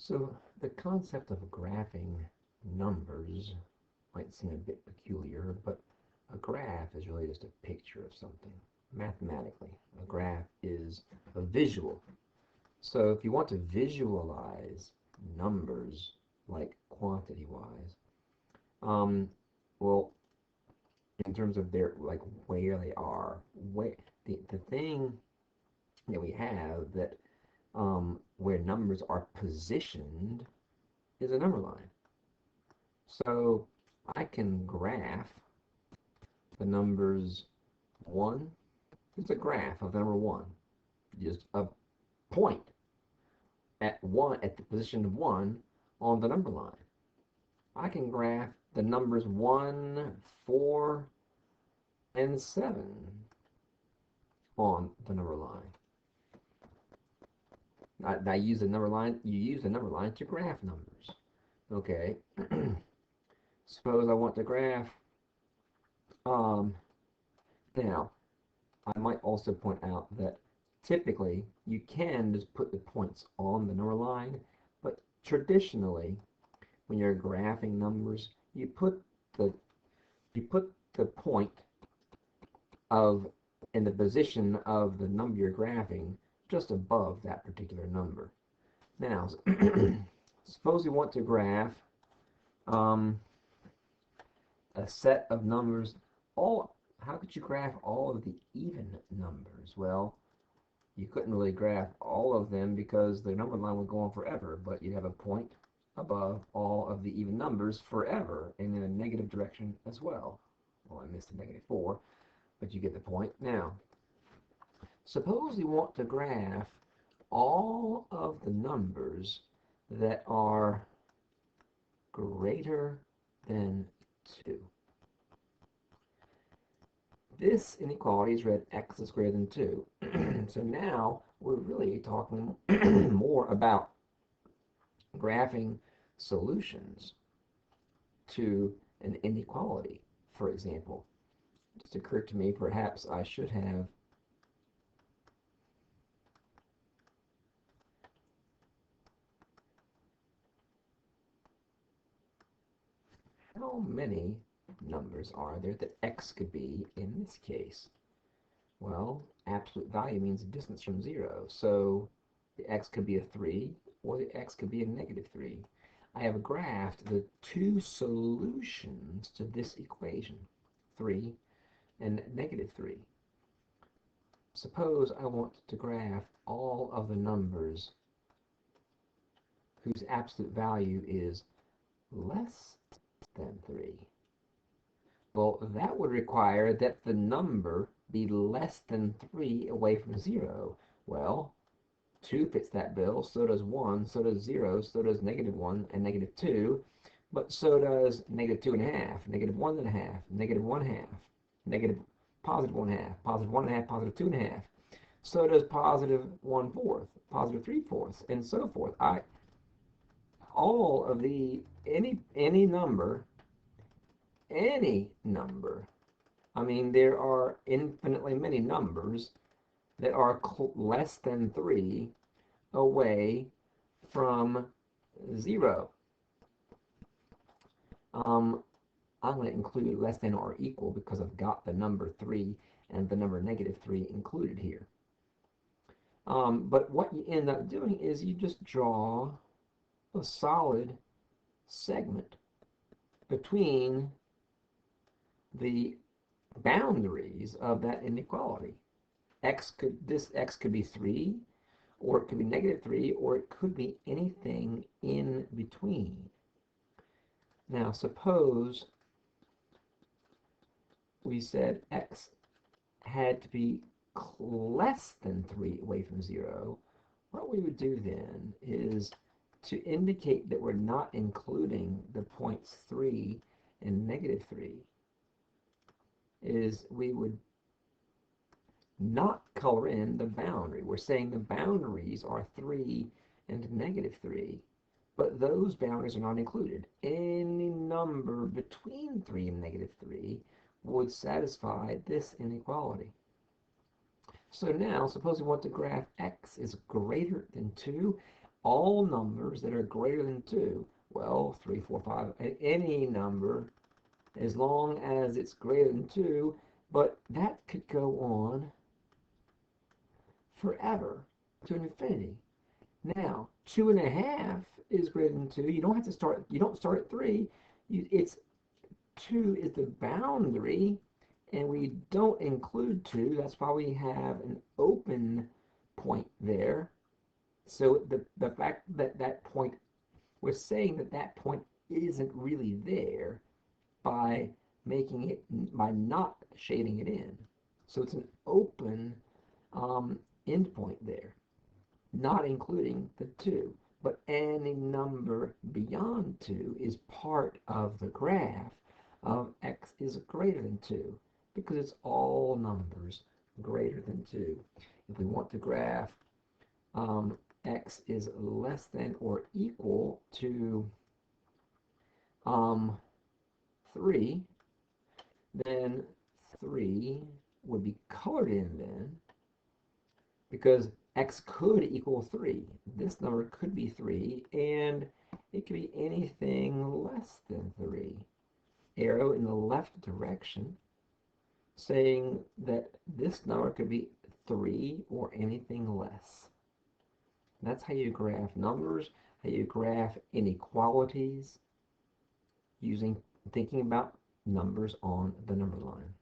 So the concept of graphing numbers might seem a bit peculiar, but a graph is really just a picture of something. Mathematically, a graph is a visual. So if you want to visualize numbers, like quantity-wise, um, well, in terms of their, like, where they are, the thing that we have that where numbers are positioned is a number line. So I can graph the numbers 1. It's a graph of the number 1. Just a point at 1 at the position of 1 on the number line. I can graph the numbers 1, 4, and 7 on the number line. I use the number line. You use the number line to graph numbers. Okay. Suppose I want to graph. Now, I might also point out that typically you can just put the points on the number line, but traditionally, when you're graphing numbers, the you put the point of in the position of the number you're graphing just above that particular number. Now, suppose you want to graph a set of numbers. How could you graph all of the even numbers? Well, you couldn't really graph all of them because the number line would go on forever, but you'd have a point above all of the even numbers forever and in a negative direction as well. Well, I missed the -4, but you get the point. Now, suppose you want to graph all of the numbers that are greater than 2. This inequality is read x is greater than 2. So now we're really talking more about graphing solutions to an inequality. For example, it just occurred to me perhaps I should have how many numbers are there that x could be in this case? Well, absolute value means distance from 0, so the x could be a 3 or the x could be a -3. I have graphed the two solutions to this equation, 3 and -3. Suppose I want to graph all of the numbers whose absolute value is less than 3. Well, that would require that the number be less than 3 away from 0. Well, 2 fits that bill, so does 1, so does 0, so does -1 and -2, but so does -2.5, -1.5, -1.5, negative +1.5, +1.5, +2.5. So does +1/4, +3/4, and so forth. All of the any number, I mean, there are infinitely many numbers that are less than 3 away from 0. I'm going to include less than or equal because I've got the number 3 and the number -3 included here. But what you end up doing is you just draw a solid segment between the boundaries of that inequality. This x could be 3, or it could be -3, or it could be anything in between. Now, suppose we said x had to be less than 3 away from 0. What we would do then is to indicate that we're not including the points 3 and -3 is we would not color in the boundary. We're saying the boundaries are 3 and -3, but those boundaries are not included. Any number between 3 and -3 would satisfy this inequality. So now, suppose we want to graph x is greater than 2. all numbers that are greater than 2. Well, 3, 4, 5, any number as long as it's greater than 2, but that could go on forever to infinity. Now, 2.5 is greater than 2. You don't have to start, you don't start at 3. It's 2 is the boundary, and we don't include 2. That's why we have an open point there. So the fact that that point, we're saying that that point isn't really there by making it, by not shading it in. So it's an open endpoint there, not including the 2. But any number beyond 2 is part of the graph of x is greater than 2 because it's all numbers greater than 2. If we want to graph x is less than or equal to 3, then 3 would be colored in then, because x could equal 3. This number could be 3, and it could be anything less than 3. Arrow in the left direction, saying that this number could be 3 or anything less. That's how you graph numbers, how you graph inequalities, thinking about numbers on the number line.